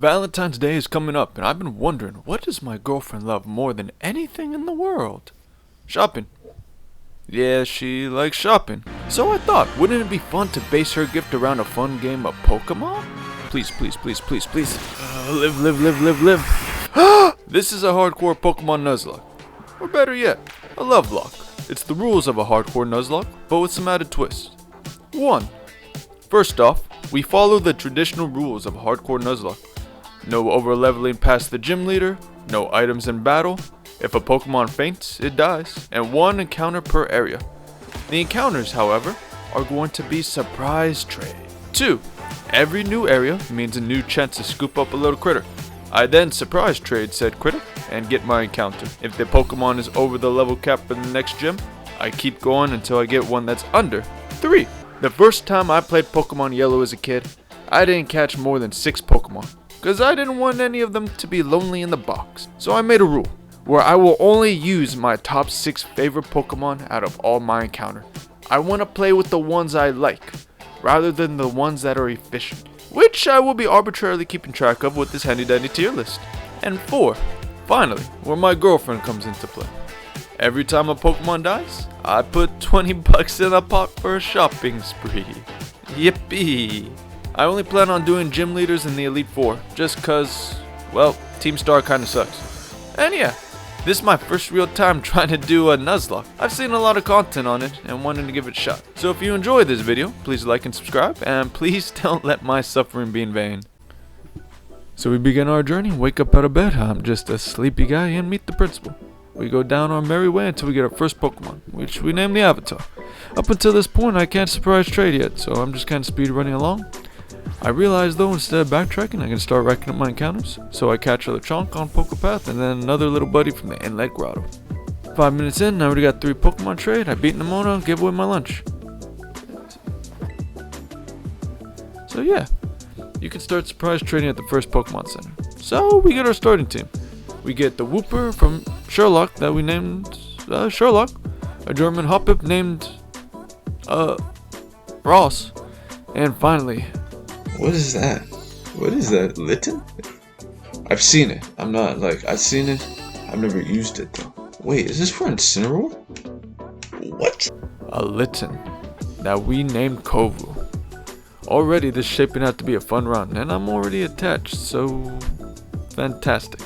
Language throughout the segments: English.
Valentine's Day is coming up, and I've been wondering, what does my girlfriend love more than anything in the world? Shopping. Yeah, she likes shopping. So I thought, wouldn't it be fun to base her gift around a fun game of Pokemon? Please, please, please, please, please. Live. This is a hardcore Pokemon Nuzlocke. Or better yet, a love lock. It's the rules of a hardcore Nuzlocke, but with some added twists. 1. First off, we follow the traditional rules of a hardcore Nuzlocke. No over-leveling past the gym leader, no items in battle. If a Pokemon faints, it dies, and 1 encounter per area. The encounters, however, are going to be surprise trade. 2. Every new area means a new chance to scoop up a little critter. I then surprise trade said critter and get my encounter. If the Pokemon is over the level cap in the next gym, I keep going until I get one that's under. 3. The first time I played Pokemon Yellow as a kid, I didn't catch more than 6 Pokemon, because I didn't want any of them to be lonely in the box. So I made a rule, where I will only use my top 6 favorite Pokemon out of all my encounter. I want to play with the ones I like, rather than the ones that are efficient, which I will be arbitrarily keeping track of with this handy dandy tier list. And 4, finally, where my girlfriend comes into play. Every time a Pokemon dies, I put 20 bucks in a pot for a shopping spree. Yippee! I only plan on doing gym leaders in the Elite 4, just cause, well, Team Star kinda sucks. And yeah, this is my first real time trying to do a Nuzlocke. I've seen a lot of content on it and wanted to give it a shot. So if you enjoyed this video, please like and subscribe, and please don't let my suffering be in vain. So we begin our journey, wake up out of bed, I'm just a sleepy guy, and meet the principal. We go down our merry way until we get our first Pokemon, which we name the Avatar. Up until this point, I can't surprise trade yet, so I'm just kind of speed running along. I realize though, instead of backtracking, I can start racking up my encounters. So I catch a Lechonk on Pokepath, and then another little buddy from the Inlet Grotto. 5 minutes in, I already got 3 Pokemon trade, I beat Nimona, gave away my lunch. So yeah, you can start surprise trading at the first Pokemon Center. So we get our starting team. We get the Wooper from Sherlock that we named Sherlock, a German Hoppip named Ross, and finally, what is that? What is that? Litten? I've seen it. I've seen it. I've never used it though. Wait, is this for Incineroar? What? A Litten that we named Kovu. Already this is shaping out to be a fun run, and I'm already attached, so fantastic.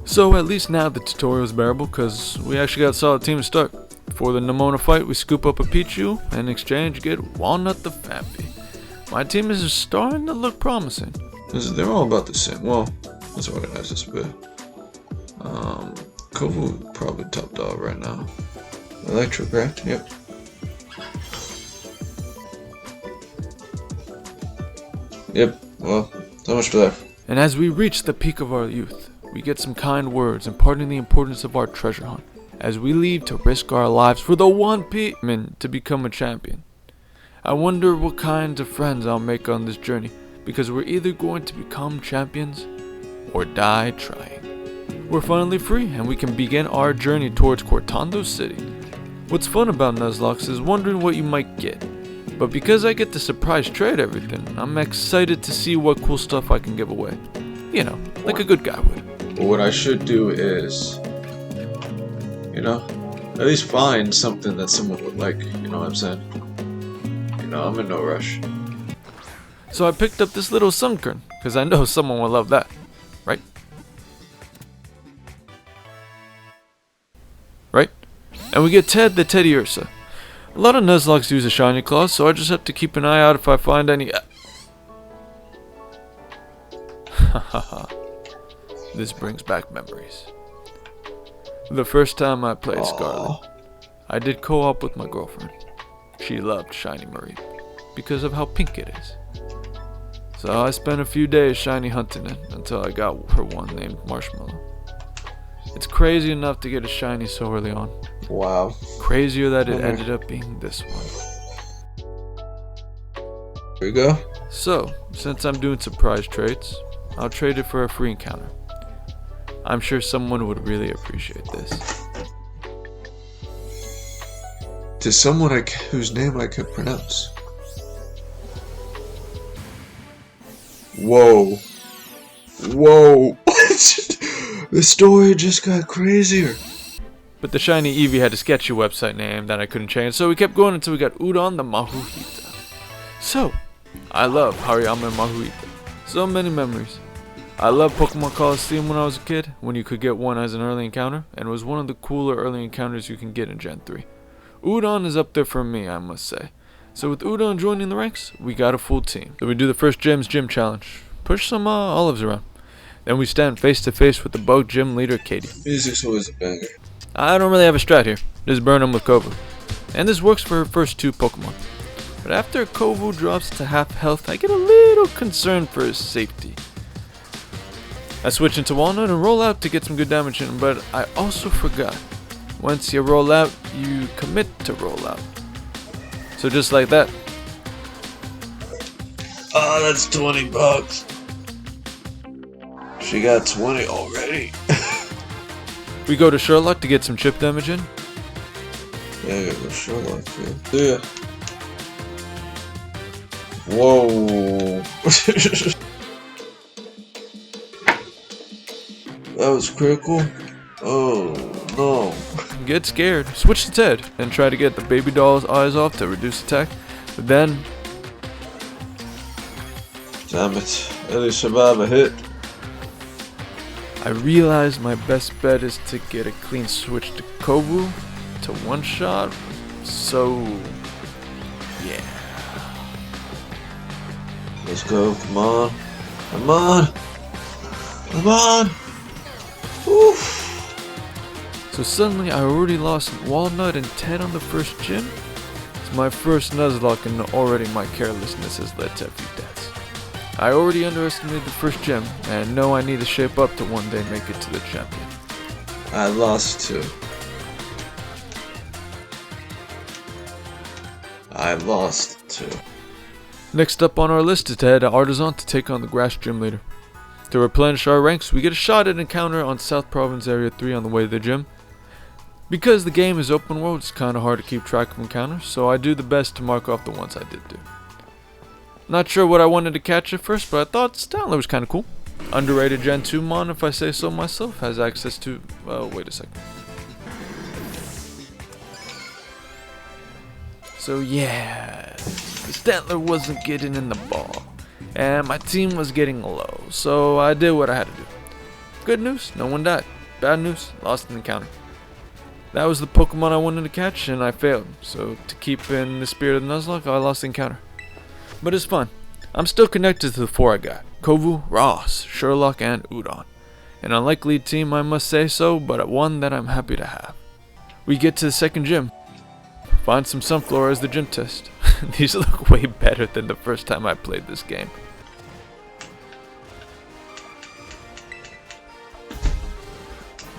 So at least now the tutorial is bearable, cause we actually got a solid team to start. For the Nimona fight, we scoop up a Pichu, and in exchange get Walnut the Fampi. My team is starting to look promising. They're all about the same. Well, let's organize this a bit. Kovu probably top dog right now. Electric, right? Yep. Yep, well, so much for that. And as we reach the peak of our youth, we get some kind words imparting the importance of our treasure hunt, as we leave to risk our lives for the one to become a champion. I wonder what kinds of friends I'll make on this journey, because we're either going to become champions or die trying. We're finally free, and we can begin our journey towards Cortando City. What's fun about Nuzlocke is wondering what you might get, but because I get to surprise trade everything, I'm excited to see what cool stuff I can give away. You know, like a good guy would. But what I should do is, at least find something that someone would like, you know what I'm saying? I'm in no rush. So I picked up this little Sunkern, because I know someone will love that, right? Right? And we get Ted the Teddy Ursa. A lot of Nuzlockes use a shiny claw, so I just have to keep an eye out if I find any. Hahaha. This brings back memories. The first time I played Scarlet, I did co-op with my girlfriend. She loved Shiny Marie because of how pink it is. So I spent a few days shiny hunting it until I got her one named Marshmallow. It's crazy enough to get a shiny so early on. Wow. Crazier that it ended up being this one. Here we go. So, since I'm doing surprise trades, I'll trade it for a free encounter. I'm sure someone would really appreciate this. To someone whose name I could pronounce. Whoa. Whoa. The story just got crazier. But the shiny Eevee had a sketchy website name that I couldn't change, so we kept going until we got Udon the Mahuhita. So, I love Hariyama and Mahuhita. So many memories. I loved Pokemon Coliseum when I was a kid, when you could get one as an early encounter, and it was one of the cooler early encounters you can get in Gen 3. Udon is up there for me, I must say. So with Udon joining the ranks, we got a full team. So we do the first gym challenge. Push some olives around. Then we stand face to face with the bug gym leader, Katie. Music's always a banger. I don't really have a strat here. Just burn him with Kovu. And this works for her first 2 Pokemon. But after Kovu drops to half health, I get a little concerned for his safety. I switch into Walnut and roll out to get some good damage in him, but I also forgot. Once you roll out, you commit to roll out. So just like that. Oh, that's $20. She got 20 already. We go to Sherlock to get some chip damage in. Yeah, I gotta go Sherlock, yeah. Whoa. That was critical. Oh, no. Get scared, switch to Ted, and try to get the baby doll's eyes off to reduce attack. But then... Damn it. At least survive a hit. I realized my best bet is to get a clean switch to Kovu to one shot. So... yeah. Let's go, come on. Come on. Come on. Oof. So suddenly I already lost Walnut and Ted on the first gym. It's my first Nuzlocke and already my carelessness has led to a few deaths. I already underestimated the first gym and know I need to shape up to one day make it to the champion. I lost 2. I lost 2. Next up on our list is to head to Artisan to take on the Grass Gym Leader. To replenish our ranks, we get a shot at an encounter on South Province Area 3 on the way to the gym. Because the game is open world, it's kinda hard to keep track of encounters, so I do the best to mark off the ones I did do. Not sure what I wanted to catch at first, but I thought Stanley was kinda cool. Underrated Gen 2 mon, if I say so myself, has access to... well, wait a second. So yeah, Stantler wasn't getting in the ball, and my team was getting low, so I did what I had to do. Good news, no one died. Bad news, lost an encounter. That was the Pokemon I wanted to catch, and I failed, so to keep in the spirit of the Nuzlocke, I lost the encounter. But it's fun. I'm still connected to the 4 I got. Kovu, Ross, Sherlock, and Udon. An unlikely team I must say so, but one that I'm happy to have. We get to the second gym. Find some Sunflower as the gym test. These look way better than the first time I played this game.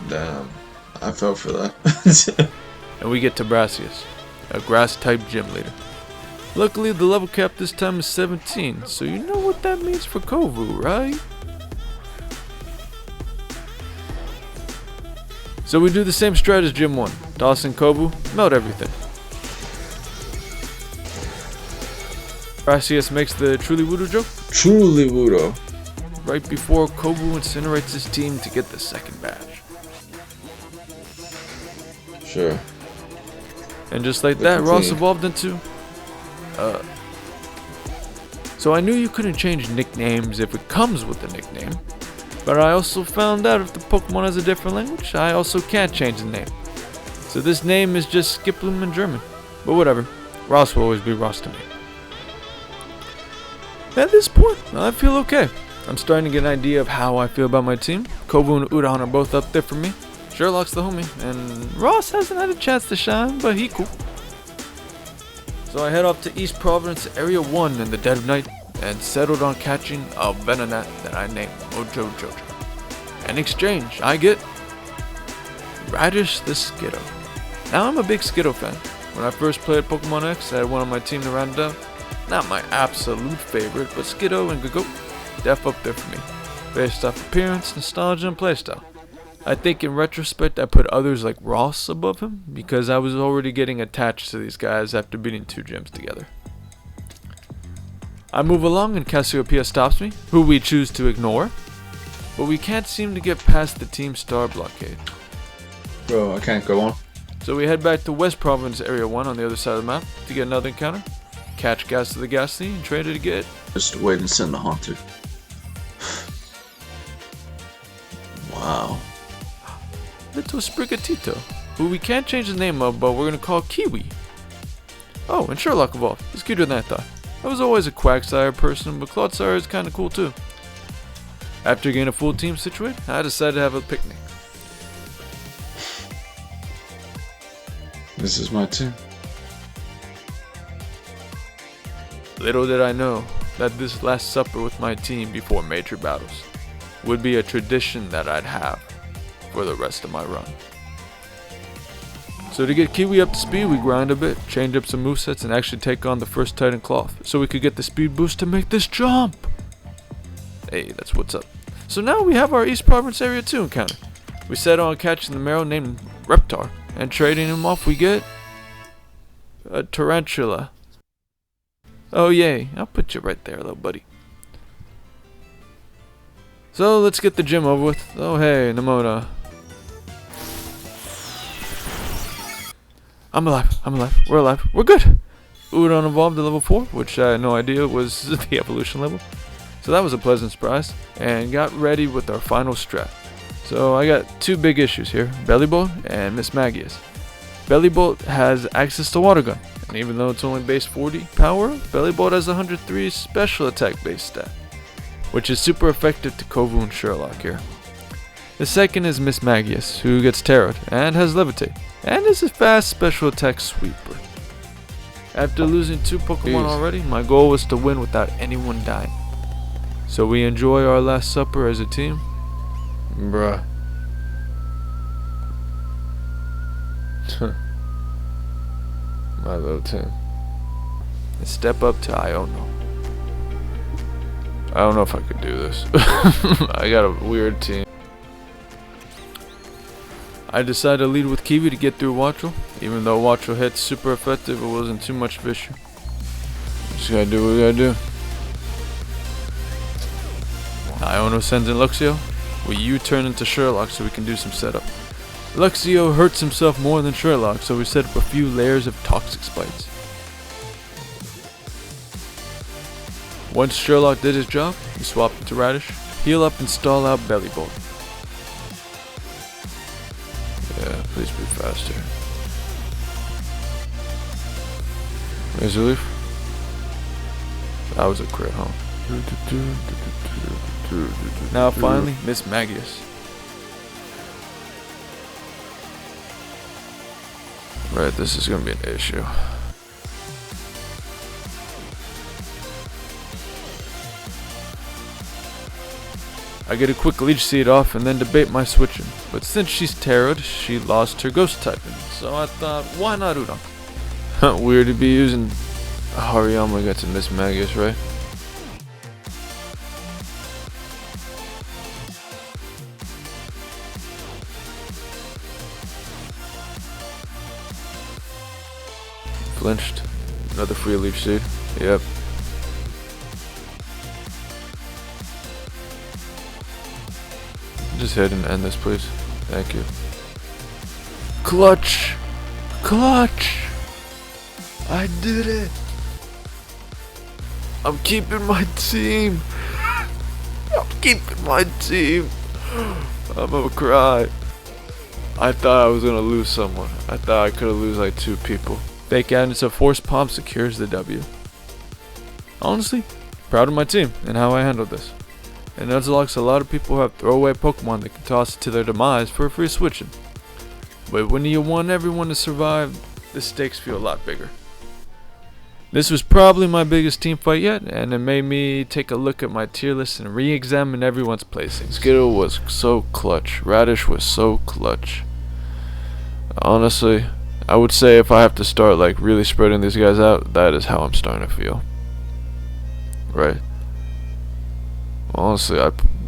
Damn, I fell for that. And we get to Brassius, a grass-type gym leader. Luckily, the level cap this time is 17, so you know what that means for Kovu, right? So we do the same strat as Gym 1. Toss in Kovu, melt everything. Brassius makes the Truly Voodoo joke. Truly Voodoo. Right before Kovu incinerates his team to get the second badge. Sure. And just like that, Ross evolved into... So I knew you couldn't change nicknames if it comes with a nickname. But I also found out if the Pokemon has a different language, I also can't change the name. So this name is just Skiploom in German. But whatever, Ross will always be Ross to me. At this point, I feel okay. I'm starting to get an idea of how I feel about my team. Kovu and Udon are both up there for me. Sherlock's the homie, and Ross hasn't had a chance to shine, but he cool. So I head off to East Province Area 1 in the dead of night, and settled on catching a Venonat that I named Mojo Jojo. In exchange, I get Radish the Skiddo. Now I'm a big Skiddo fan. When I first played Pokemon X, I had one on my team to round it out. Not my absolute favorite, but Skiddo and Gago, def up there for me. Based off appearance, nostalgia, and playstyle. I think in retrospect I put others like Ross above him, because I was already getting attached to these guys after beating 2 gyms together. I move along and Cassiopeia stops me, who we choose to ignore. but we can't seem to get past the Team Star blockade. Bro, I can't go on. So we head back to West Province Area 1 on the other side of the map to get another encounter, catch gas to the Ghastly, and trade it again. Just wait and send the Haunter. Wow. Little Sprigatito, who we can't change the name of, but we're gonna call Kiwi. Oh, and Sherlock evolved. He's cuter than I thought. I was always a Quagsire person, but Clodsire is kinda cool too. After getting a full team situated, I decided to have a picnic. This is my team. Little did I know that this last supper with my team before major battles would be a tradition that I'd have for the rest of my run. So to get Kiwi up to speed, we grind a bit, change up some movesets, and actually take on the first Titan Cloth, so we could get the speed boost to make this jump! Hey, that's what's up. So now we have our East Province Area 2 encounter. We set on catching the Marrow named Reptar, and trading him off we get a Tarantula. Oh yay, I'll put you right there, little buddy. So let's get the gym over with. Oh hey, Nimona. I'm alive, we're alive, we're good! Udon evolved to level 4, which I had no idea was the evolution level. So that was a pleasant surprise, and got ready with our final strat. So I got two big issues here, Bellybolt and Miss Magius. Bellybolt has access to Water Gun, and even though it's only base 40 power, Bellybolt has 103 special attack base stat, which is super effective to Kovu and Sherlock here. The second is Miss Magius, who gets Tarot and has Levitate, and is a fast special attack sweeper. After losing 2 Pokemon already, my goal was to win without anyone dying. So we enjoy our last supper as a team. Bruh. My little team. And step up to I don't know. I don't know if I could do this. I got a weird team. I decided to lead with Kiwi to get through Wattrel. Even though Wattrel hits super effective, it wasn't too much of an issue. Just gotta do what we gotta do. Iono sends in Luxio. We U-turn into Sherlock so we can do some setup. Luxio hurts himself more than Sherlock, so we set up a few layers of toxic spites. Once Sherlock did his job, we swapped it to Radish, heal up and stall out Bellybolt. Yeah, please be faster. Razor Leaf? That was a crit, huh? Now finally, Miss Magius. Right, this is gonna be an issue. I get a quick Leech Seed off and then debate my switching, but since she's Tarot, she lost her Ghost typing, so I thought, why not Udon? Weird to be using Hariyama against a Miss Magius, right? Flinched. Another free Leech Seed. Yep. Just hit and end this, please. Thank you. Clutch! Clutch! I did it! I'm keeping my team! I'm keeping my team! I'm gonna cry. I thought I was gonna lose someone. I thought I could have lose like 2 people. Fake out into Force Palm secures the W. Honestly, proud of my team and how I handled this. And Nuzlocke's a lot of people who have throwaway Pokemon that can toss it to their demise for a free switching. But when you want everyone to survive, the stakes feel a lot bigger. This was probably my biggest team fight yet, and it made me take a look at my tier list and re-examine everyone's placing. Skittle was so clutch. Radish was so clutch. Honestly, I would say if I have to start like really spreading these guys out, that is how I'm starting to feel. Right. Honestly,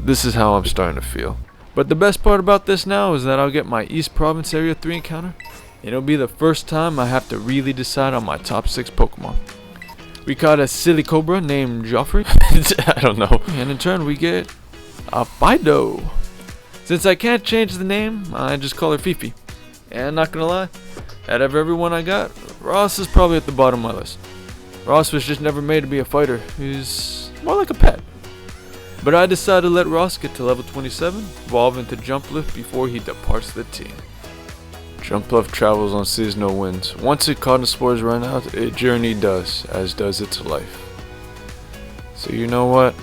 this is how I'm starting to feel. But the best part about this now is that I'll get my East Province Area 3 encounter. And it'll be the first time I have to really decide on my top 6 Pokemon. We caught a silly cobra named Joffrey. I don't know. And in turn we get a Fido. Since I can't change the name, I just call her Fifi. And not gonna lie, out of everyone I got, Ross is probably at the bottom of my list. Ross was just never made to be a fighter. He's more like a pet. But I decided to let Ross get to level 27, evolve into Jumpluff before he departs the team. Jumpluff travels on seasonal winds. Once its cotton spores run out, its journey does, as does its life. So you know what?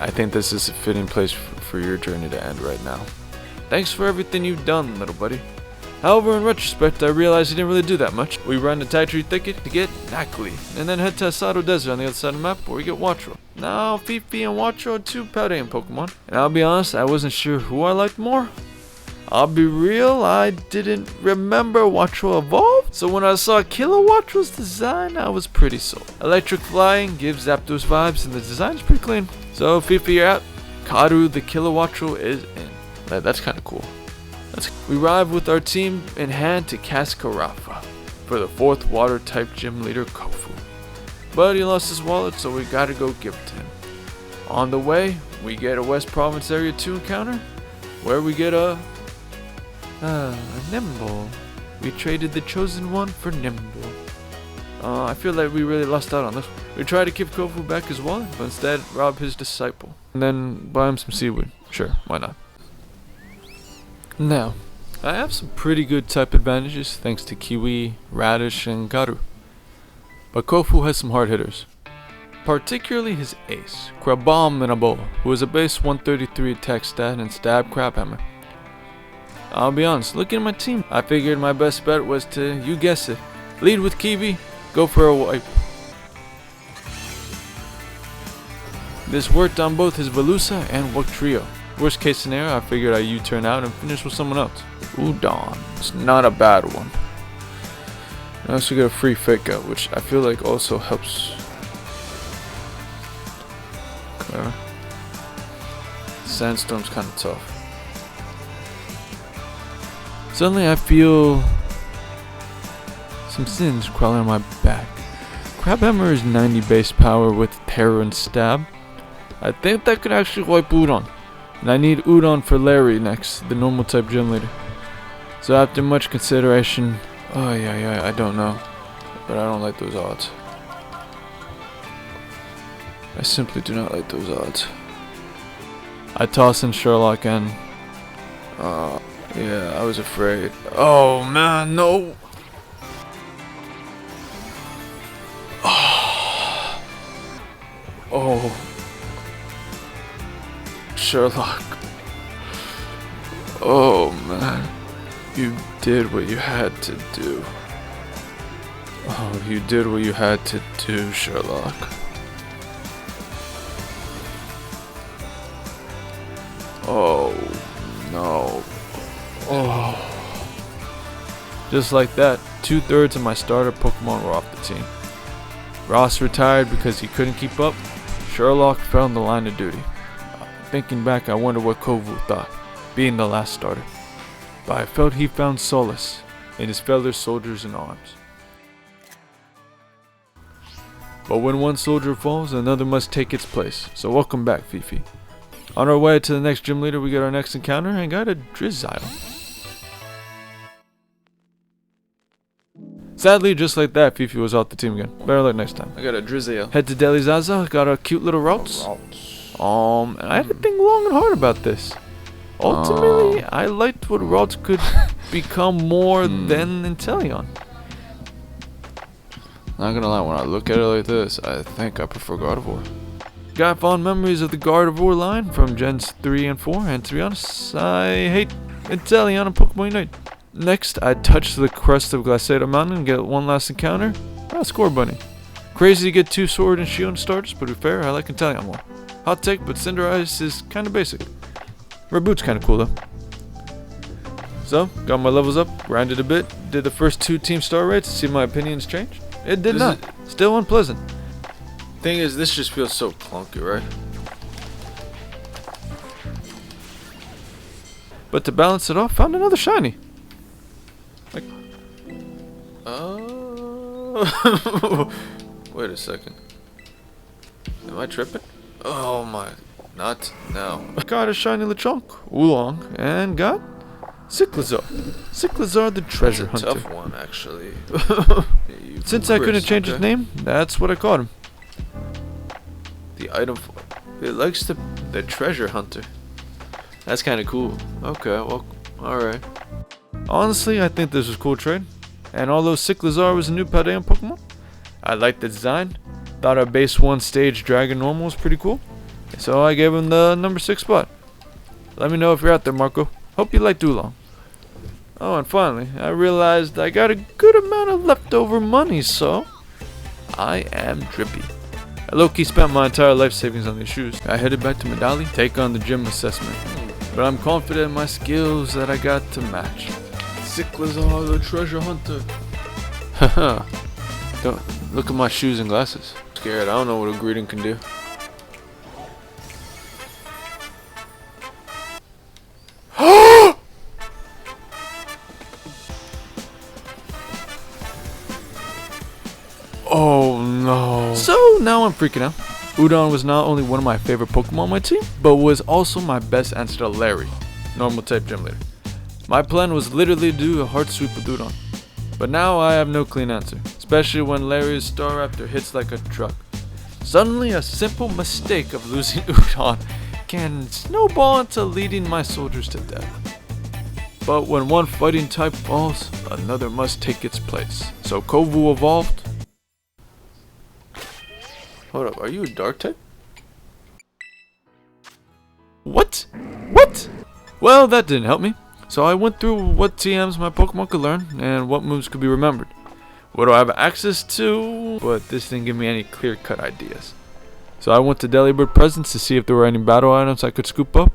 I think this is a fitting place for your journey to end right now. Thanks for everything you've done, little buddy. However, in retrospect, I realized you didn't really do that much. We run the Tie Tree Thicket to get Nacli, and then head to Asado Desert on the other side of the map where we get Watchro. Now, Fifi and Watchro are two Paldean Pokemon, and I'll be honest, I wasn't sure who I liked more. I'll be real, I didn't remember Watchro evolved, so when I saw Killer Watchro's design, I was pretty sold. Electric Flying gives Zapdos vibes, and the design's pretty clean. So, Fifi, you're out. Karu, the Killer Watchro, is in. That's kind of cool. We arrive with our team in hand to Cascarafa for the 4th water-type gym leader Kofu. But he lost his wallet, so we gotta go give it to him. On the way, we get a West Province Area 2 encounter, where we get a Nimble. We traded the chosen one for Nimble. I feel like we really lost out on this. We tried to give Kofu back his wallet, but instead rob his disciple. And then buy him some seaweed. Sure, why not? Now, I have some pretty good type advantages thanks to Kiwi, Radish, and Garu. But Kofu has some hard hitters. Particularly his ace, Crabominable, who is a base 133 attack stat and stab Crabhammer. I'll be honest, looking at my team, I figured my best bet was to, you guess it, lead with Kiwi, go for a wipe. This worked on both his Velusa and Wugtrio. Worst case scenario, I figured I'd U-turn out and finish with someone else. Udon. It's not a bad one. I also get a free fake out, which I feel like also helps. Okay. Sandstorm's kind of tough. Suddenly I feel some sins crawling on my back. Crabhammer is 90 base power with Terror and Stab. I think that could actually wipe Udon. And I need Udon for Larry next, the normal type gym leader. So after much consideration, I don't know. But I don't like those odds. I simply do not like those odds. I toss in Sherlock and... yeah, I was afraid. Oh man, no! Oh. Sherlock. Oh man. You did what you had to do. Oh, you did what you had to do, Sherlock. Oh no. Oh. Just like that, 2/3 of my starter Pokemon were off the team. Ross retired because he couldn't keep up. Sherlock fell in the line of duty. Thinking back, I wonder what Kovu thought, being the last starter. But I felt he found solace in his fellow soldiers in arms. But when one soldier falls, another must take its place. So welcome back, Fifi. On our way to the next gym leader, we get our next encounter and got a Drizzile. Sadly, just like that, Fifi was off the team again. Better luck next time. I got a Drizzile. Head to Deli Zaza, got a cute little routes. And I had to think long and hard about this. Ultimately, I liked what routes could become more than Inteleon. Not gonna lie, when I look at it like this, I think I prefer Gardevoir. Got fond memories of the Gardevoir line from Gens 3 and 4, and to be honest, I hate Inteleon and Pokemon Unite. Next, I touch the crest of Glaciator Mountain and get one last encounter. Score Bunny. Crazy to get 2 Sword and Shield starters, but to be fair, I like Inteleon more. Hot take, but Cinderace is kinda basic. Raboot's kinda cool though. So, got my levels up, grinded a bit, did the first 2 team star rates to see if my opinions changed. It did not. Still unpleasant. Thing is, this just feels so clunky, right? But to balance it off, found another shiny. Like, wait a second. Am I tripping? Oh my. Not now. Got a shiny Lechonk, Oolong, and got Cyclizar. Cyclizar the treasure hunter. Tough one, actually. Since I couldn't change his name, that's what I called him. The item for it likes the treasure hunter. That's kind of cool. Okay, well, alright. Honestly, I think this was a cool trade. And although Cyclizar was a new Paldean Pokemon, I liked the design. Thought our base 1 stage Dragon Normal was pretty cool. So I gave him the number 6 spot. Let me know if you're out there, Marco. Hope you liked Oolong. Oh, and finally, I realized I got a good amount of leftover money, so I am drippy. I low-key spent my entire life savings on these shoes. I headed back to Medali, take on the gym assessment. But I'm confident in my skills that I got to match. Cyclizar the treasure hunter. Haha. Don't look at my shoes and glasses. Scared, I don't know what a greeting can do. Oh no. So now I'm freaking out. Udon was not only one of my favorite Pokemon on my team, but was also my best answer to Larry, normal type gym leader. My plan was literally to do a hard sweep with Udon. But now I have no clean answer, especially when Larry's Star Raptor hits like a truck. Suddenly a simple mistake of losing Udon can snowball into leading my soldiers to death. But when one fighting type falls, another must take its place. So Kovu evolved. Hold up, are you a dark type? What? What? Well, that didn't help me. So I went through what TMs my Pokemon could learn and what moves could be remembered. What do I have access to? But this didn't give me any clear-cut ideas. So I went to Delibird Presents to see if there were any battle items I could scoop up.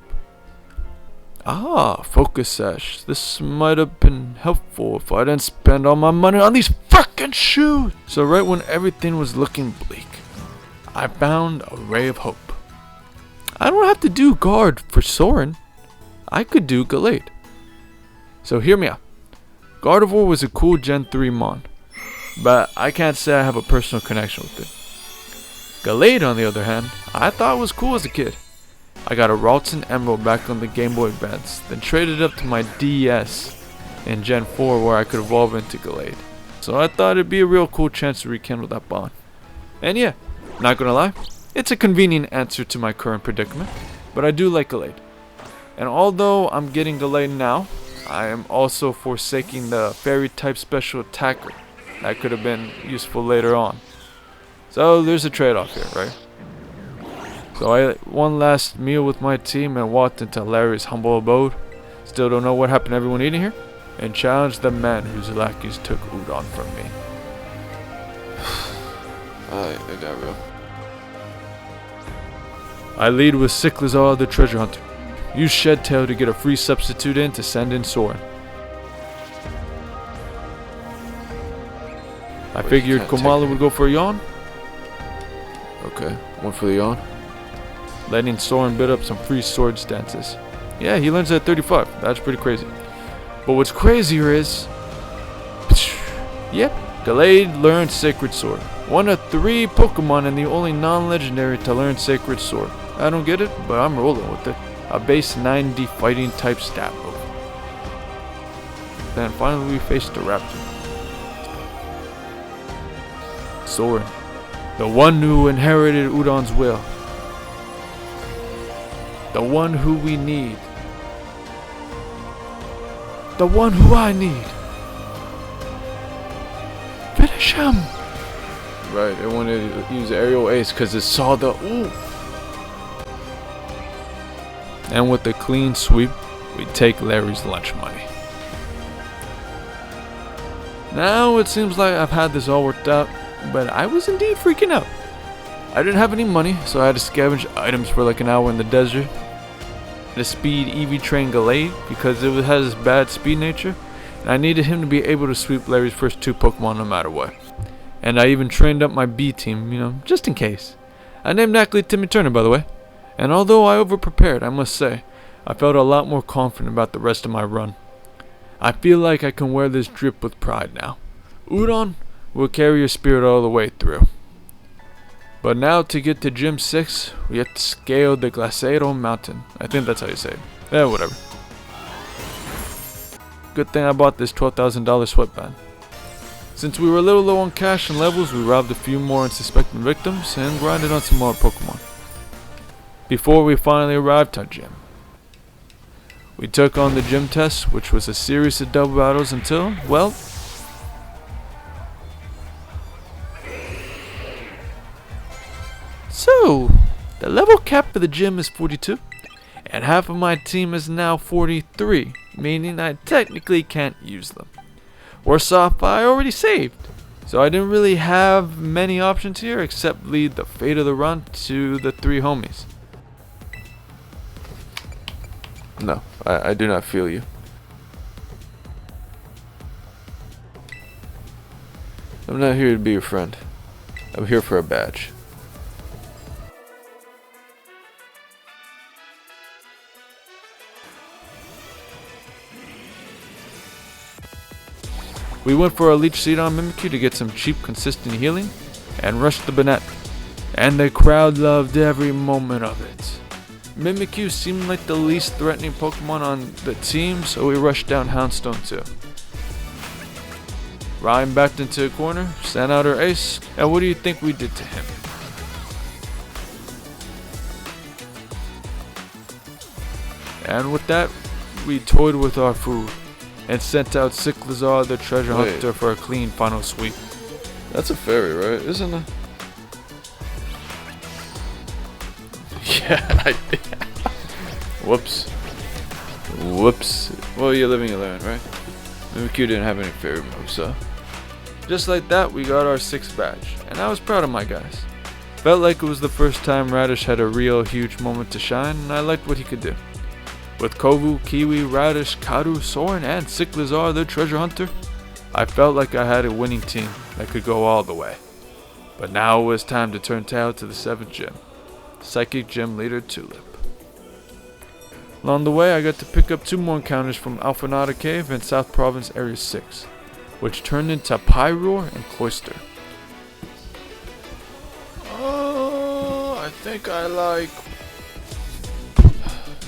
Ah, Focus Sash. This might have been helpful if I didn't spend all my money on these frickin' shoes. So right when everything was looking bleak, I found a ray of hope. I don't have to do guard for Soren. I could do Gallade. So hear me out. Gardevoir was a cool Gen 3 Mon, but I can't say I have a personal connection with it. Gallade, on the other hand, I thought was cool as a kid. I got a Ralton Emerald back on the Game Boy Advance, then traded up to my DS in Gen 4 where I could evolve into Gallade. So I thought it'd be a real cool chance to rekindle that bond. And yeah, not gonna lie, it's a convenient answer to my current predicament, but I do like Gallade. And although I'm getting Gallade now, I am also forsaking the fairy type special attacker that could have been useful later on. So there's a trade-off here, right? So I ate one last meal with my team and walked into Larry's humble abode. Still don't know what happened to everyone eating here, and challenged the man whose lackeys took Udon from me. It got real. I lead with Cyclizar the treasure hunter. Use Shed Tail to get a free substitute in to send in Soren. I figured Komala would go for a yawn. Okay, one for the yawn. Letting Soren bid up some free sword stances. Yeah, he learns at 35. That's pretty crazy. But what's crazier is... Yep, Gallade learned Sacred Sword. One of 3 Pokemon and the only non-legendary to learn Sacred Sword. I don't get it, but I'm rolling with it. A base 90 fighting type stat move. Then finally we faced the Raptor. Soren, the one who inherited Udon's will. The one who we need. The one who I need. Finish him! Right, I wanted to use Aerial Ace because it saw the ooh. And with a clean sweep, we take Larry's lunch money. Now it seems like I've had this all worked out, but I was indeed freaking out. I didn't have any money, so I had to scavenge items for like an hour in the desert. To speed EV train Gallade because it has this bad speed nature, and I needed him to be able to sweep Larry's first 2 Pokemon no matter what. And I even trained up my B team, just in case. I named Ackley Timmy Turner, by the way. And although I over-prepared, I must say, I felt a lot more confident about the rest of my run. I feel like I can wear this drip with pride now. Udon will carry your spirit all the way through. But now to get to Gym 6, we have to scale the Glacero Mountain. I think that's how you say it. Yeah, whatever. Good thing I bought this $12,000 sweatband. Since we were a little low on cash and levels, we robbed a few more unsuspecting victims and grinded on some more Pokemon. Before we finally arrived to Gym. We took on the gym test, which was a series of double battles until, well... So, the level cap for the gym is 42, and half of my team is now 43, meaning I technically can't use them. Worse off, I already saved, so I didn't really have many options here except lead the fate of the run to the 3 homies. No, I do not feel you. I'm not here to be your friend. I'm here for a badge. We went for a Leech Seed on Mimikyu to get some cheap consistent healing, and rushed the Banette, and the crowd loved every moment of it. Mimikyu seemed like the least threatening Pokemon on the team, so we rushed down Houndstone too. Ryan backed into a corner, sent out her ace, and what do you think we did to him? And with that, we toyed with our food, and sent out Cyclizar the treasure hunter for a clean final sweep. That's a fairy, right? Isn't it? Yeah, Whoops. Whoops. Well, you're living, you learn, right? Mimikyu didn't have any fairy moves, so... Just like that, we got our 6th badge, and I was proud of my guys. Felt like it was the first time Radish had a real huge moment to shine, and I liked what he could do. With Kovu, Kiwi, Radish, Karu, Soren, and Cyclizar the treasure hunter, I felt like I had a winning team that could go all the way. But now it was time to turn tail to the 7th gym, Psychic Gym Leader Tulip. Along the way, I got to pick up 2 more encounters from Alphanata Cave and South Province Area 6, which turned into Pyroar and Cloyster. Oh, I think I like...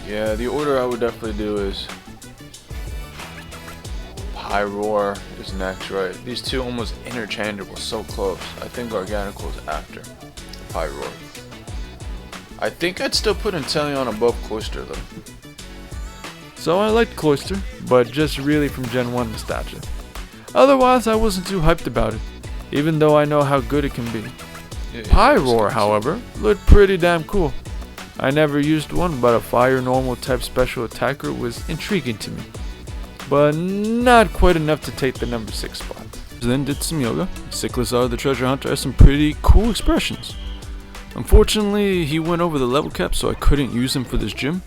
Yeah, the order I would definitely do is Pyroar is next, right? These two almost interchangeable, so close. I think Garganical is after Pyroar. I think I'd still put Inteleon above Cloyster though. So I liked Cloyster, but just really from Gen 1 nostalgia. Otherwise, I wasn't too hyped about it, even though I know how good it can be. Pyroar, however, looked pretty damn cool. I never used one, but a fire normal type special attacker was intriguing to me, but not quite enough to take the number 6 spot. Then did some yoga. Cyclizar the treasure hunter has some pretty cool expressions. Unfortunately, he went over the level cap, so I couldn't use him for this gym,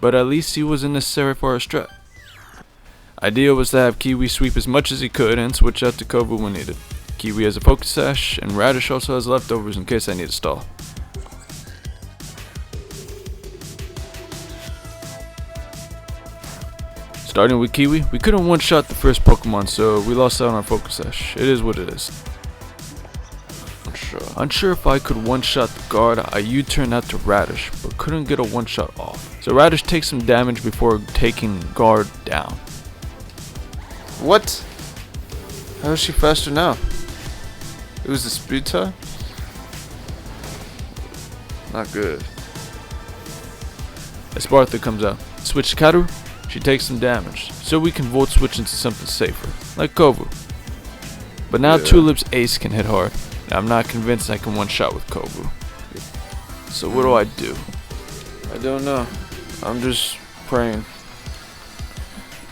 but at least he wasn't necessary for our strat. Idea was to have Kiwi sweep as much as he could and switch out to Kovu when needed. Kiwi has a Focus Sash, and Radish also has leftovers in case I need a stall. Starting with Kiwi, we couldn't one-shot the first Pokemon, so we lost out on our Focus Sash. It is what it is. Unsure if I could one-shot the guard, I U-turned out to Radish, but couldn't get a one-shot off. So Radish takes some damage before taking guard down. What? How is she faster now? It was the speed tie? Not good. Espartha comes out. Switch to Karu. She takes some damage, so we can Volt Switch into something safer, like Kovu. But now Tulip's ace can hit hard, and I'm not convinced I can one-shot with Kovu. So what do? I don't know. I'm just praying.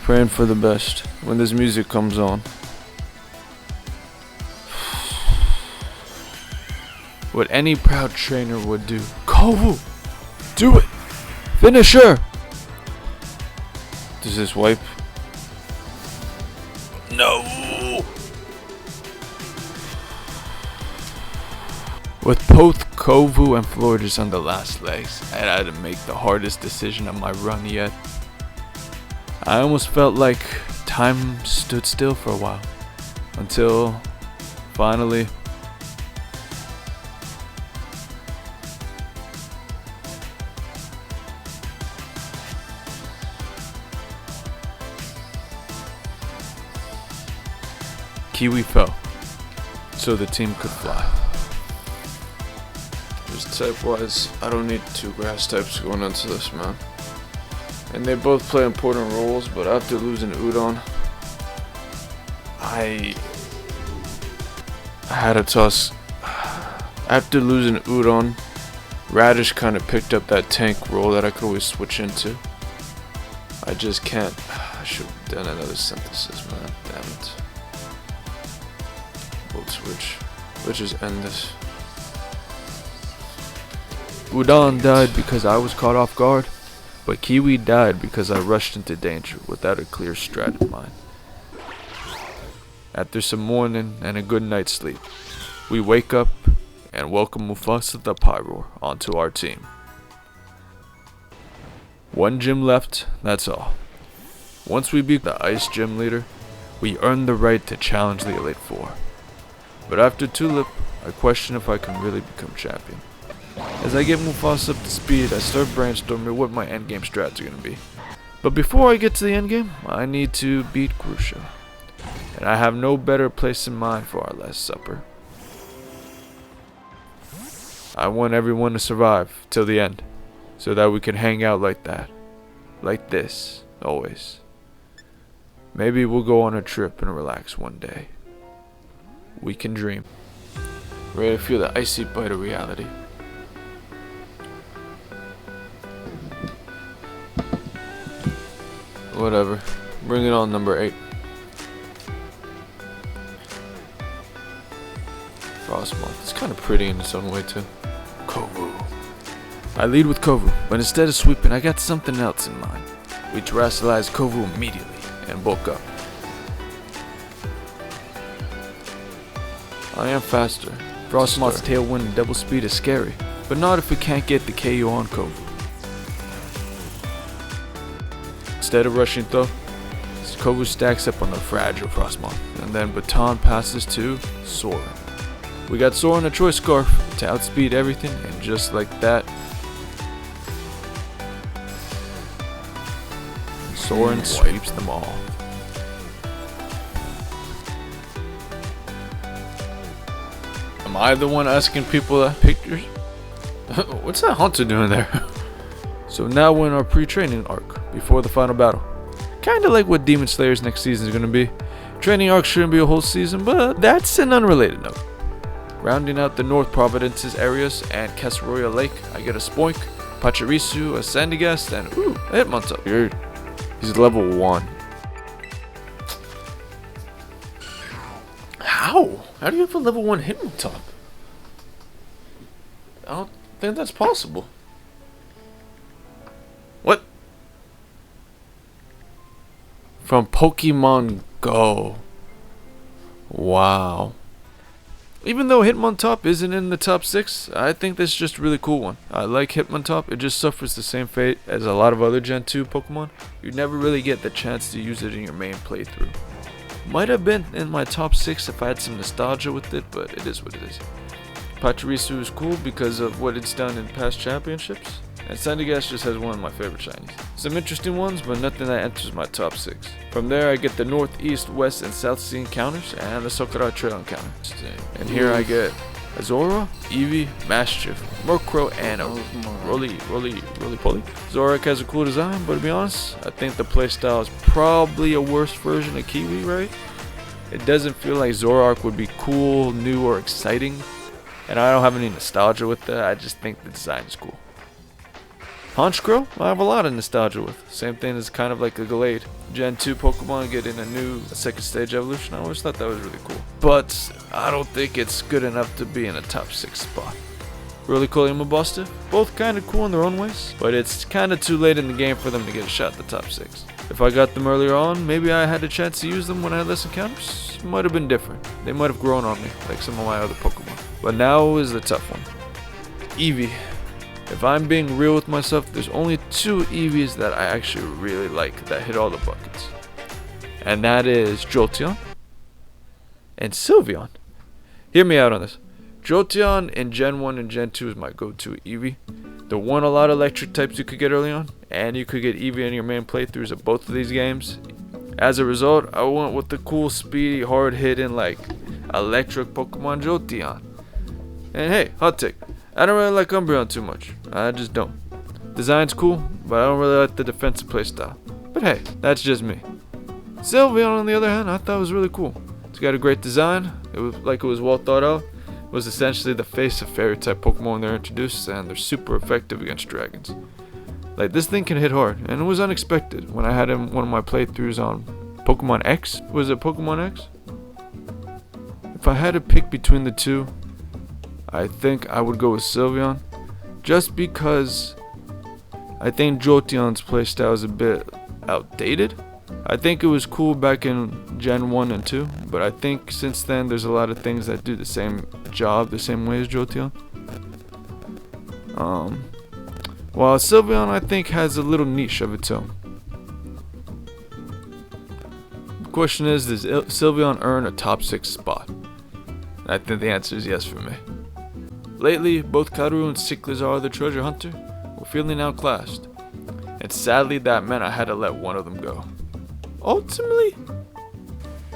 Praying for the best when this music comes on. What any proud trainer would do. Kovu! Do it! Finish her! Does this wipe? No! With both Kovu and Florges on the last legs, I had to make the hardest decision of my run yet. I almost felt like time stood still for a while, until finally Kiwi fell, so the team could fly. Just type-wise, I don't need 2 grass types going into this, man. And they both play important roles, but after losing Udon, I had to toss. After losing Udon, Radish kind of picked up that tank role that I could always switch into. I just can't. I should have done another synthesis, man. Damn it. Bolt switch. Let's just end this. Udon died because I was caught off guard, but Kiwi died because I rushed into danger without a clear strat in mind. After some morning and a good night's sleep, we wake up and welcome Mufasa the Pyroar onto our team. 1 gym left, that's all. Once we beat the Ice Gym leader, we earn the right to challenge the Elite Four. But after Tulip, I question if I can really become champion. As I get Mufasa up to speed, I start brainstorming what my endgame strats are going to be. But before I get to the endgame, I need to beat Crucio. And I have no better place in mind for our last supper. I want everyone to survive till the end, so that we can hang out like that. Like this, always. Maybe we'll go on a trip and relax one day. We can dream. Ready to feel the icy bite of reality. Whatever. Bring it on, number 8. Frostmoth. It's kind of pretty in its own way too. Kovu. I lead with Kovu, but instead of sweeping, I got something else in mind. We terrestrialize Kovu immediately and bulk up. I am faster. Frostmoth's tailwind and double speed is scary, but not if we can't get the KO on Kovu. Instead of rushing though, Kovu stacks up on the fragile Frostmoth, and then baton passes to Soren. We got Soren a choice scarf to outspeed everything, and just like that, Soren sweeps them all. Am I the one asking people that pictures? What's that Hunter doing there? So now we're in our pre-training arc before the final battle. Kinda like what Demon Slayer's next season is gonna be. Training arc shouldn't be a whole season, but that's an unrelated note. Rounding out the North Providences areas and Casseroya Lake, I get a Spoink, Pachirisu, a Sandygast, and a Hitmontop. He's level 1. How? How do you have a level 1 Hitmontop? I don't think that's possible. What? From Pokemon Go. Wow. Even though Hitmontop isn't in the top 6, I think this is just a really cool one. I like Hitmontop, it just suffers the same fate as a lot of other Gen 2 Pokemon. You never really get the chance to use it in your main playthrough. Might have been in my top 6 if I had some nostalgia with it, but it is what it is. Pachirisu is cool because of what it's done in past championships, and Sandygast just has one of my favorite shinies. Some interesting ones, but nothing that enters my top 6. From there I get the North, East, West, and South Sea encounters, and the Sakura Trail encounter. And here I get Azora, Eevee, Maschiff, Murkrow, and a Roly-Poly. Zorak has a cool design, but to be honest, I think the playstyle is probably a worse version of Kiwi, right? It doesn't feel like Zoroark would be cool, new, or exciting, and I don't have any nostalgia with that. I just think the design is cool. Honchkrow, I have a lot of nostalgia with. Same thing as kind of like a Gallade. Gen 2 Pokemon getting a second stage evolution. I always thought that was really cool. But I don't think it's good enough to be in a top 6 spot. Roly-Poly and Mabusta, both kind of cool in their own ways, but it's kind of too late in the game for them to get a shot at the top 6. If I got them earlier on, maybe I had a chance to use them when I had less encounters. It might have been different. They might have grown on me, like some of my other Pokemon. But now is the tough one. Eevee. If I'm being real with myself, there's only 2 Eevees that I actually really like that hit all the buckets. And that is Jolteon and Sylveon. Hear me out on this. Jolteon in Gen 1 and Gen 2 is my go-to Eevee. The one a lot of electric types you could get early on, and you could get Eevee in your main playthroughs of both of these games. As a result, I went with the cool, speedy, hard-hitting, like, electric Pokemon Jolteon. And hey, hot take, I don't really like Umbreon too much. I just don't. Design's cool, but I don't really like the defensive playstyle. But hey, that's just me. Sylveon, on the other hand, I thought was really cool. It's got a great design. It was well thought out. It was essentially the face of fairy type Pokemon when they're introduced, and they're super effective against dragons. Like, this thing can hit hard, and it was unexpected when I had him one of my playthroughs on Pokemon X. Was it Pokemon X? If I had to pick between the two, I think I would go with Sylveon, just because I think Jolteon's playstyle is a bit outdated. I think it was cool back in Gen 1 and 2, but I think since then there's a lot of things that do the same job the same way as Jolteon. While Sylveon, I think, has a little niche of its own. The question is, does Sylveon earn a top 6 spot? And I think the answer is yes for me. Lately, both Karu and Cyclizar the Treasure Hunter were feeling outclassed, and sadly that meant I had to let one of them go. Ultimately,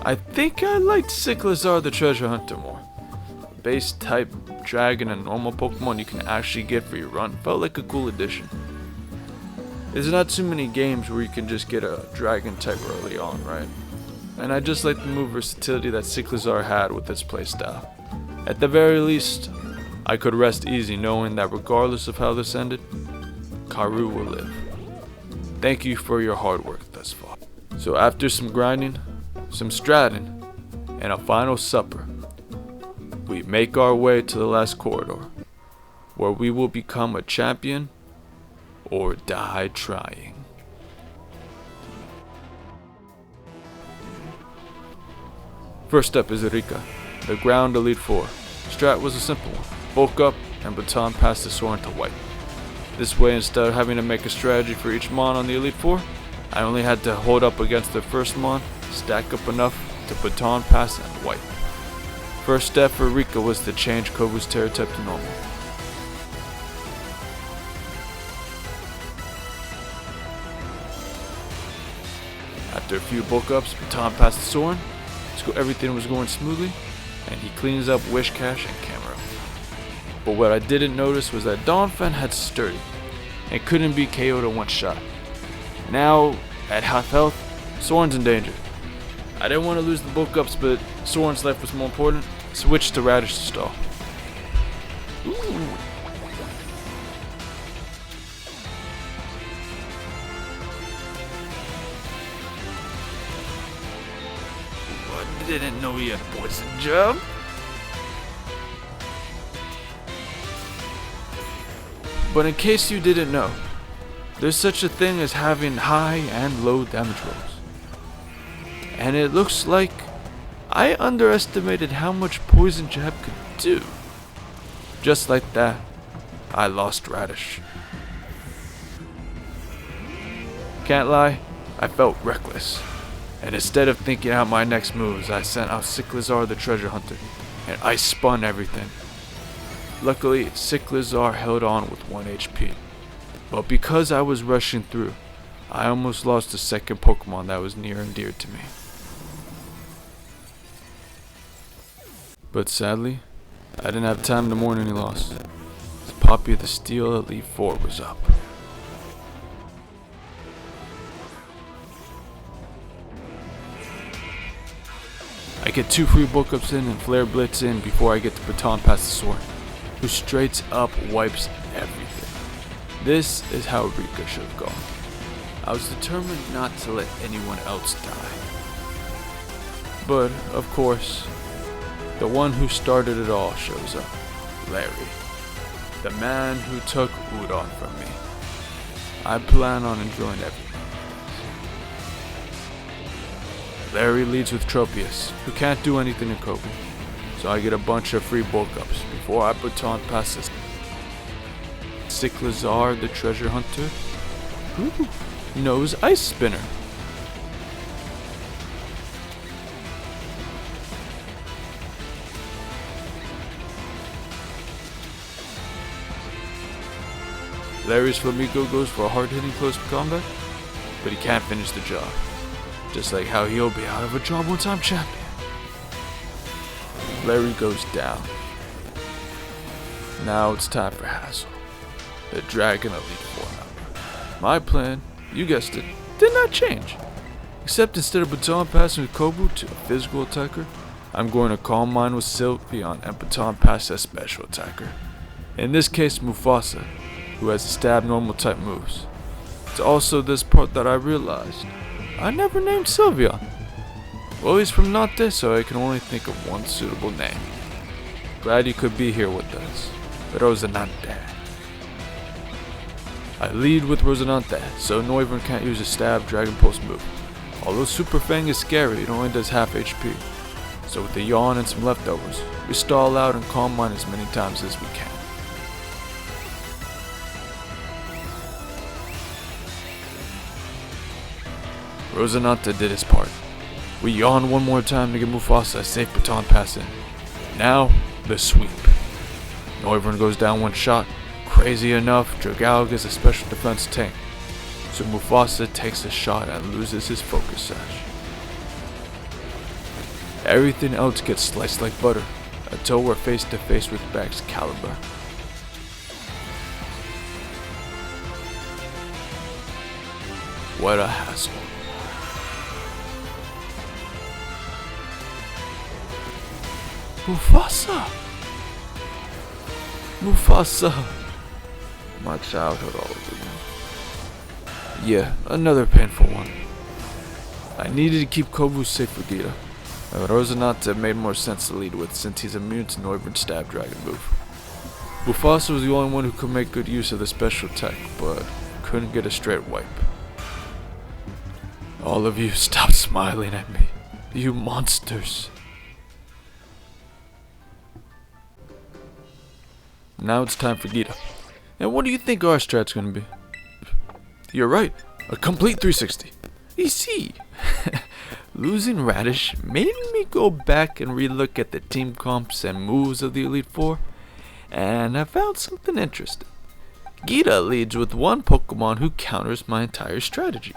I think I liked Cyclizar the Treasure Hunter more. Base type dragon and normal Pokemon you can actually get for your run felt like a cool addition. There's not too many games where you can just get a dragon type early on, right? And I just like the move versatility that Cyclizar had with its playstyle. At the very least, I could rest easy knowing that regardless of how this ended, Karu will live. Thank you for your hard work thus far. So after some grinding, some stratting, and a final supper, we make our way to the last corridor, where we will become a champion or die trying. First up is Rika, the ground Elite Four. Strat was a simple one: bulk up and baton pass the Soren to White. This way, instead of having to make a strategy for each Mon on the Elite Four, I only had to hold up against the first Mon, stack up enough to baton pass and White. First step for Rika was to change Kobu's Terra type to normal. After a few bulk ups, baton passed to Soren. Everything was going smoothly, and he cleans up Wish Cash and Camera. But what I didn't notice was that Donphan had Sturdy and couldn't be KO'd in one shot. Now, at half health, Soren's in danger. I didn't want to lose the bulk ups, but Soren's life was more important. Switched to Radish to stall. Ooh. I didn't know he had poison jump. But in case you didn't know, there's such a thing as having high and low damage rolls. And it looks like I underestimated how much Poison Jab could do. Just like that, I lost Radish. Can't lie, I felt reckless. And instead of thinking out my next moves, I sent out Cyclizar the Treasure Hunter, and I spun everything. Luckily, Cyclizar held on with 1 HP. But because I was rushing through, I almost lost the second Pokemon that was near and dear to me. But sadly, I didn't have time to mourn any loss, as Poppy the Steel Elite Four was up. I get 2 free bulk ups in and Flare Blitz in before I get the baton past the Soren, who straight up wipes everything. This is how Rika should have gone. I was determined not to let anyone else die. But, of course, the one who started it all shows up. Larry. The man who took Udon from me. I plan on enjoying everything. Larry leads with Tropius, who can't do anything in Kobe. So I get a bunch of free bulk ups before I baton pass this. Cyclizar the Treasure Hunter. Ooh, knows Ice Spinner. Larry's Flamigo goes for a hard-hitting close combat, but he can't finish the job. Just like how he'll be out of a job once I'm champion. Larry goes down. Now it's time for Hassel, the Dragon Elite 4 member. My plan, you guessed it, did not change. Except instead of baton passing with Kobu to a physical attacker, I'm going to Calm Mind with Sylveon and baton pass as special attacker. In this case, Mufasa, who has stab normal type moves. It's also this part that I realized I never named Sylveon. Well, he's from Nate, so I can only think of one suitable name. Glad you could be here with us, Rosinante. I lead with Rosinante, so Noivern can't use a stab Dragon Pulse move. Although Super Fang is scary, it only does half HP. So with a yawn and some leftovers, we stall out and Calm Mind as many times as we can. Rosinante did his part. We yawn one more time to get Mufasa a safe baton pass in. Now, the sweep. Noivern goes down one shot. Crazy enough, Dragalga is a special defense tank. So Mufasa takes a shot and loses his focus sash. Everything else gets sliced like butter until we're face to face with Excalibur. What a hassle. Mufasa! My childhood all over again. Yeah, another painful one. I needed to keep Kovu safe for Gita. Rosinante made more sense to lead with since he's immune to Noivern's stab dragon move. Mufasa was the only one who could make good use of the special tech, but couldn't get a straight wipe. All of you stop smiling at me, you monsters. Now it's time for Gita. And what do you think our strat's gonna be? You're right, a complete 360. You see, losing Radish made me go back and relook at the team comps and moves of the Elite Four, and I found something interesting. Gita leads with one Pokemon who counters my entire strategy.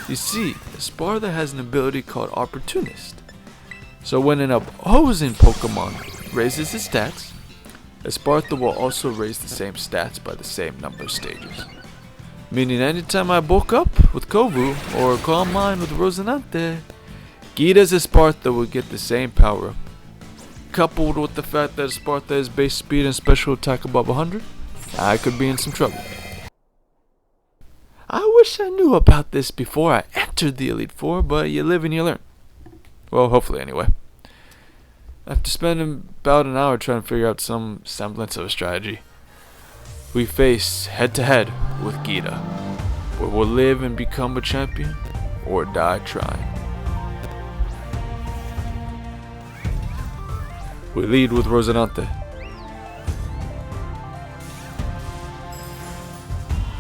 You see, Esparza has an ability called Opportunist. So when an opposing Pokemon raises his stats, Esparza will also raise the same stats by the same number of stages. Meaning anytime I bulk up with Kovu or Calm Mind with Rosinante, Gita's Esparza will get the same power up. Coupled with the fact that Esparza is base speed and special attack above 100, I could be in some trouble. I wish I knew about this before I entered the Elite Four, but you live and you learn. Well, hopefully anyway. After spending about an hour trying to figure out some semblance of a strategy, we face head to head with Gita, where we'll live and become a champion, or die trying. We lead with Rosinante.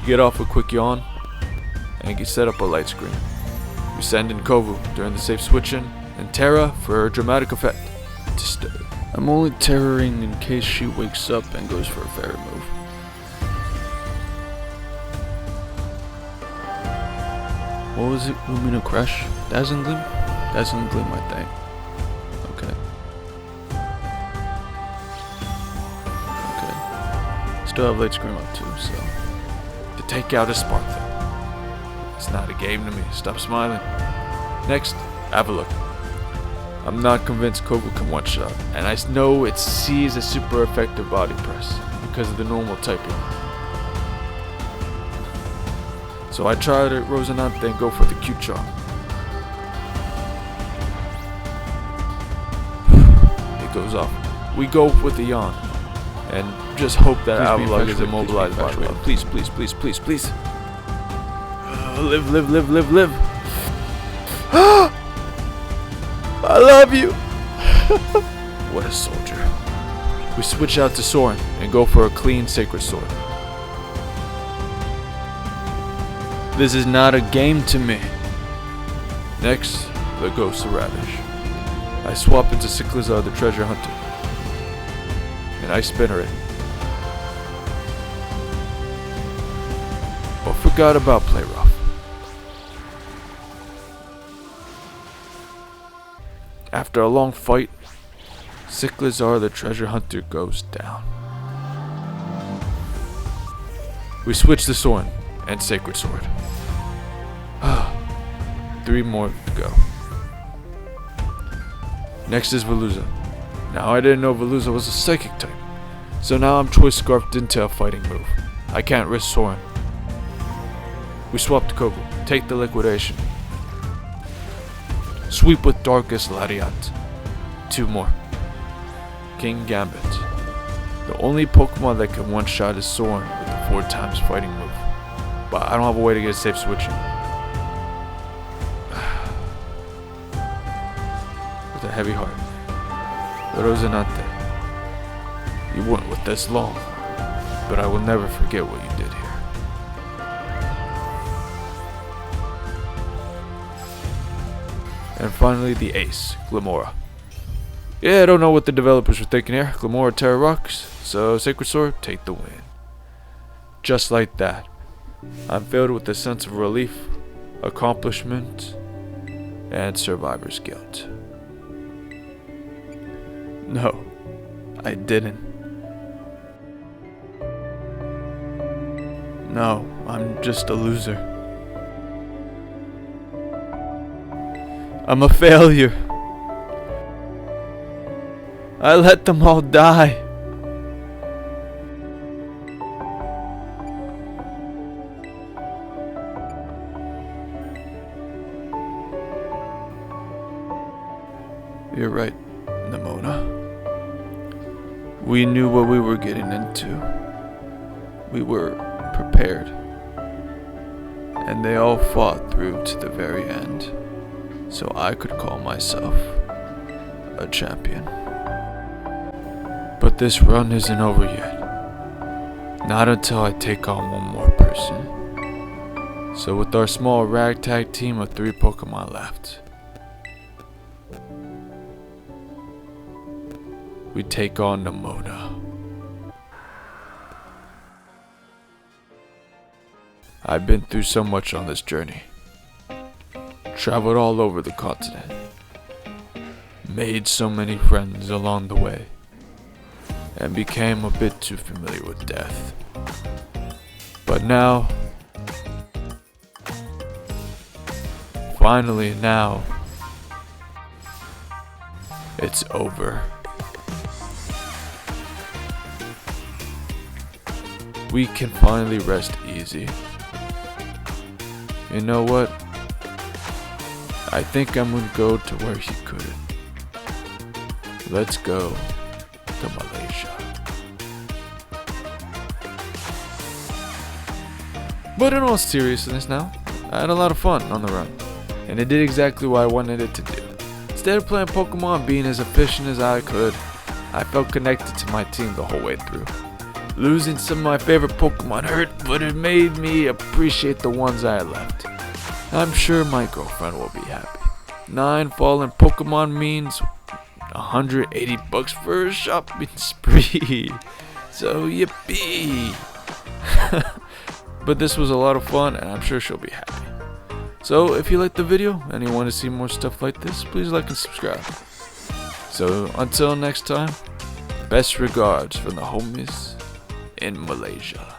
You get off a quick yawn, and you set up a light screen. We send in Kovu during the safe switch in, and Terra for a dramatic effect. I'm only terroring in case she wakes up and goes for a fairy move. What was it? Lumina Crush? Dazzling Gleam? Dazzling Gleam, I think. Okay. Still have Light Scream up too, so. To take out Esparza. It's not a game to me. Stop smiling. Next, have a look. I'm not convinced Kovu can one-shot, and I know it sees a super effective body press because of the normal typing. So I try to Rosinante and go for the Q-Charm. It goes off. We go with the yawn, and just hope that Avalugg is immobilized by it. Please, please, please, please, please. Live, live, live, live, live. I love you! What a soldier. We switch out to Soren and go for a clean Sacred Sword. This is not a game to me. Next, the Ghost of Radish. I swap into Cycliza the Treasure Hunter. And I spin her in. But forgot about Play Rough. After a long fight, Cyclizar the treasure hunter goes down. We switch to Soren and Sacred Sword. 3 more to go. Next is Veluza. Now I didn't know Veluza was a psychic type, so now I'm choice scarfed into a fighting move. I can't risk Soren. We swap to Kogu, take the liquidation. Sweep with Darkest Lariat. 2 more. King Gambit. The only Pokemon that can one-shot is Soren with the 4 times fighting move, but I don't have a way to get a safe switching. With a heavy heart. Rosinante. You weren't with us long, but I will never forget what you did here. And finally, the ace, Glimora. Yeah, I don't know what the developers were thinking here. Glimora Terra rocks, so Sacred Sword, take the win. Just like that, I'm filled with a sense of relief, accomplishment, and survivor's guilt. No, I didn't. No, I'm just a loser. I'm a failure. I let them all die. You're right, Nimona. We knew what we were getting into. We were prepared. And they all fought through to the very end, so I could call myself a champion. But this run isn't over yet. Not until I take on one more person. So with our small ragtag team of 3 Pokemon left, we take on Nimona. I've been through so much on this journey. Traveled all over the continent. Made so many friends along the way. And became a bit too familiar with death. But now, finally now, it's over. We can finally rest easy. You know what? I think I'm gonna go to where he couldn't. Let's go to Malaysia. But in all seriousness now, I had a lot of fun on the run, and it did exactly what I wanted it to do. Instead of playing Pokemon being as efficient as I could, I felt connected to my team the whole way through. Losing some of my favorite Pokemon hurt, but it made me appreciate the ones I had left. I'm sure my girlfriend will be happy. 9 fallen Pokemon means 180 bucks for a shopping spree. So yippee. But this was a lot of fun, and I'm sure she'll be happy. So if you liked the video and you want to see more stuff like this, please like and subscribe. So until next time, best regards from the homies in Malaysia.